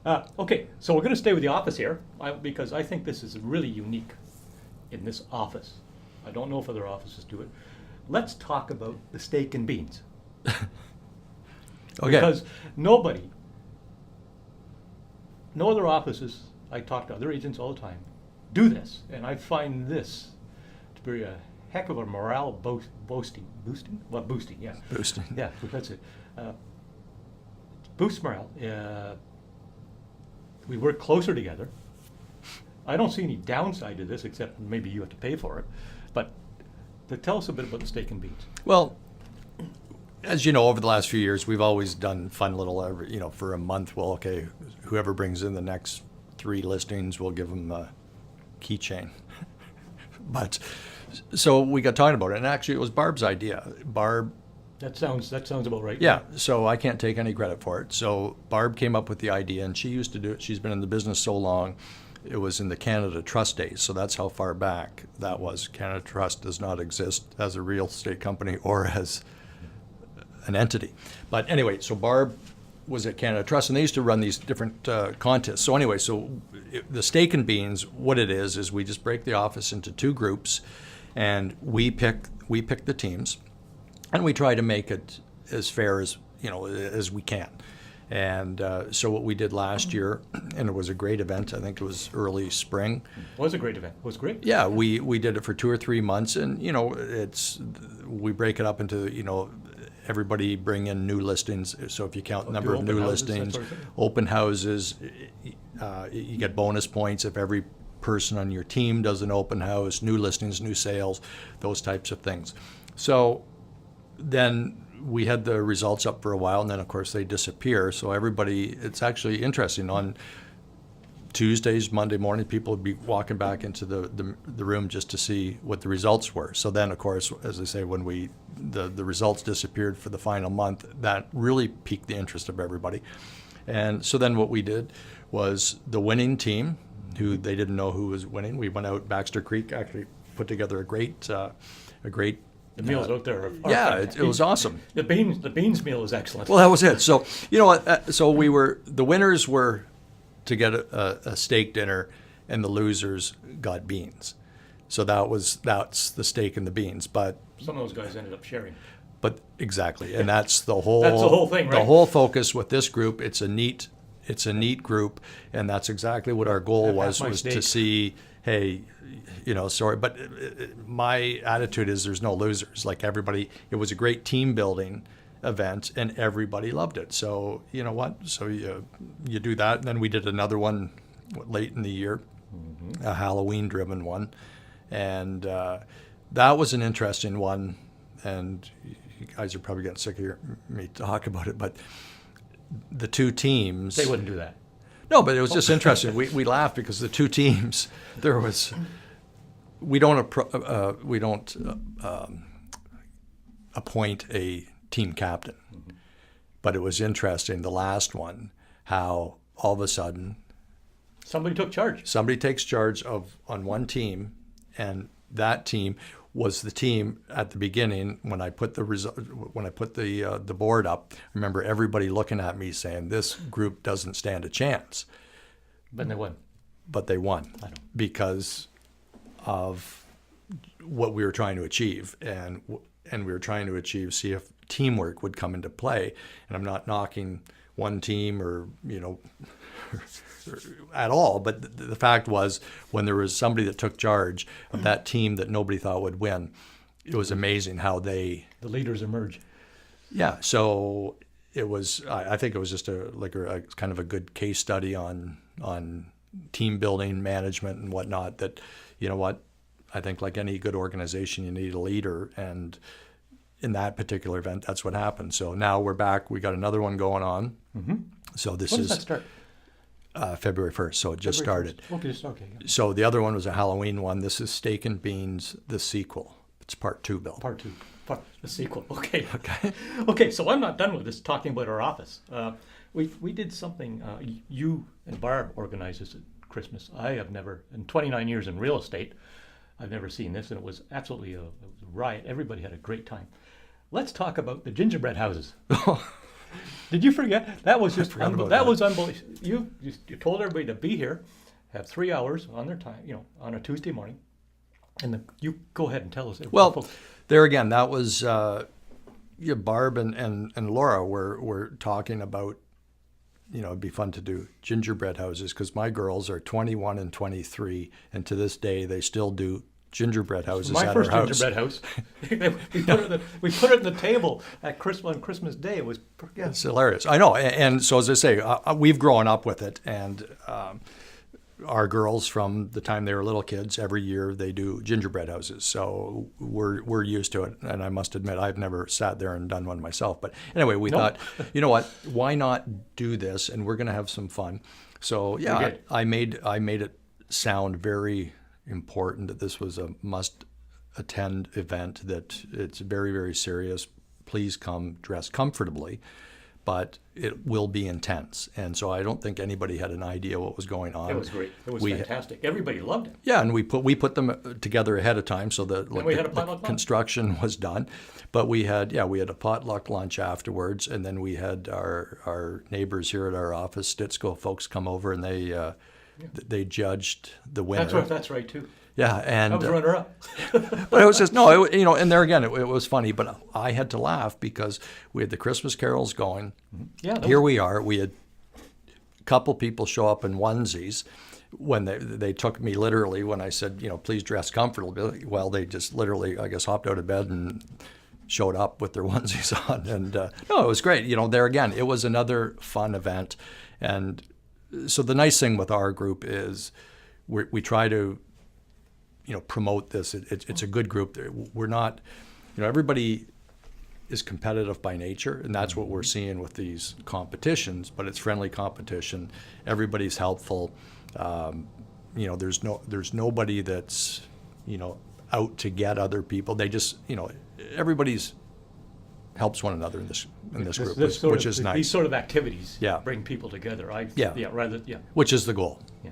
Okay, so we're going to stay with the office here because I think this is really unique in this office. I don't know if other offices do it. Let's talk about the steak and beans. Okay. Because nobody, no other offices, I talk to other agents all the time, do this. And I find this to be a heck of a morale boosting. Boosting? What, boosting, yeah. Boosting. Yeah, that's it. Boosts morale. We work closer together. I don't see any downside to this except maybe you have to pay for it. But tell us a bit about the steak and beans. Well, as you know, over the last few years, we've always done fun little, for a month. Well, okay, whoever brings in the next 3 listings, we'll give them a keychain. But so we got talking about it, and actually, it was Barb's idea. Barb. That sounds about right. Yeah. So I can't take any credit for it. So Barb came up with the idea, and she used to do it. She's been in the business so long. It was in the Canada Trust days, so that's how far back that was. Canada Trust does not exist as a real estate company or as an entity. But anyway, so Barb was at Canada Trust, and they used to run these different contests. So anyway, the steak and beans, what it is we just break the office into 2 groups, and we pick the teams, and we try to make it as fair as we can. And so what we did last year, and it was a great event. I think it was early spring. It was a great event. It was great. Yeah, we did it for 2 or 3 months, and we break it up into everybody bring in new listings. So if you count the number of new listings, open houses, you get bonus points if every person on your team does an open house, new listings, new sales, those types of things. So then we had the results up for a while, and then of course they disappear. So everybody, it's actually interesting. On Tuesdays, Monday morning, people would be walking back into the room just to see what the results were. So then, of course, as I say, when the results disappeared for the final month, that really piqued the interest of everybody. And so then what we did was the winning team, who they didn't know who was winning. We went out Baxter Creek, actually put together a great. The meals out there yeah, it was awesome. The beans meal was excellent. Well, that was it. So so the winners were to get a steak dinner, and the losers got beans. So that's the steak and the beans. But some of those guys ended up sharing. But exactly, and that's the whole. That's the whole thing, right? The whole focus with this group. It's a neat group, and that's exactly what our goal was to see. Hey, sorry, but my attitude is there's no losers. Like everybody, it was a great team building event, and everybody loved it. So you know what? So you do that, and then we did another one late in the year, a Halloween-driven one, and that was an interesting one. And you guys are probably getting sick of hearing me talk about it, but the 2 teams. They wouldn't do that. No, but it was just interesting. We laughed because the 2 teams, we don't appoint a team captain, but it was interesting. The last one, how all of a sudden somebody took charge. Somebody takes charge on one team, and that team was the team at the beginning when I put the board up. I remember everybody looking at me saying, "This group doesn't stand a chance." But they won. But they won because of what we were trying to achieve, and we were trying to see if teamwork would come into play. And I'm not knocking one team or at all, but the fact was, when there was somebody that took charge of that team that nobody thought would win, it was amazing how the leaders emerge. Yeah, so it was. I think it was just a kind of a good case study on team building, management, and whatnot. That I think like any good organization, you need a leader, and in that particular event, that's what happened. So now we're back. We got another one going on. Mm-hmm. So this when is. Does that start? February 1st, so it just started. Okay, yeah. So the other one was a Halloween one. This is Steak and Beans, the sequel. It's part 2, Bill. Part 2, the sequel. Okay. Okay, so I'm not done with this talking about our office. We did something, you and Barb organized this at Christmas. I have never, in 29 years in real estate, I've never seen this, and it was absolutely a riot. Everybody had a great time. Let's talk about the gingerbread houses. Did you forget? That was just forgot about that that. was unbelievable. You told everybody to be here, have 3 hours on their time, on a Tuesday morning, and you go ahead and tell us. Well, there again, that was Barb and Laura were talking about, it'd be fun to do gingerbread houses because my girls are 21 and 23, and to this day they still do gingerbread houses my at first our house. gingerbread house. we put it on the table at Christmas on Christmas Day. It was It's hilarious. I know, and so as I say, we've grown up with it, and our girls from the time they were little kids, every year they do gingerbread houses. So we're used to it, and I must admit I've never sat there and done one myself. But anyway, we thought, you know what, why not do this, and we're going to have some fun. So yeah, I made it sound very important that this was a must-attend event, that it's very, very serious. Please come dressed comfortably, but it will be intense. And so I don't think anybody had an idea what was going on. It was great. It was fantastic. Everybody loved it. Yeah, and we put them together ahead of time so that the construction was done. But we had a potluck lunch afterwards, and then we had our neighbors here at our office, Stitsko folks, come over, and they judged the winner. That's right too. Yeah, and I was runner up. but it was just and there again, it was funny. But I had to laugh because we had the Christmas carols going. Yeah. Here we are. We had a couple people show up in onesies. When they took me literally when I said, please dress comfortably. Well, they just literally, I guess, hopped out of bed and showed up with their onesies on. And no, it was great. There again, it was another fun event. And so the nice thing with our group is we try to promote this. It's a good group. We're not, everybody is competitive by nature, and that's what we're seeing with these competitions, but it's friendly competition. Everybody's helpful. There's nobody that's, out to get other people. They just, everybody's helps one another in this group, which is nice. These sort of activities Yeah. bring people together. Yeah. Yeah, which is the goal. Yeah.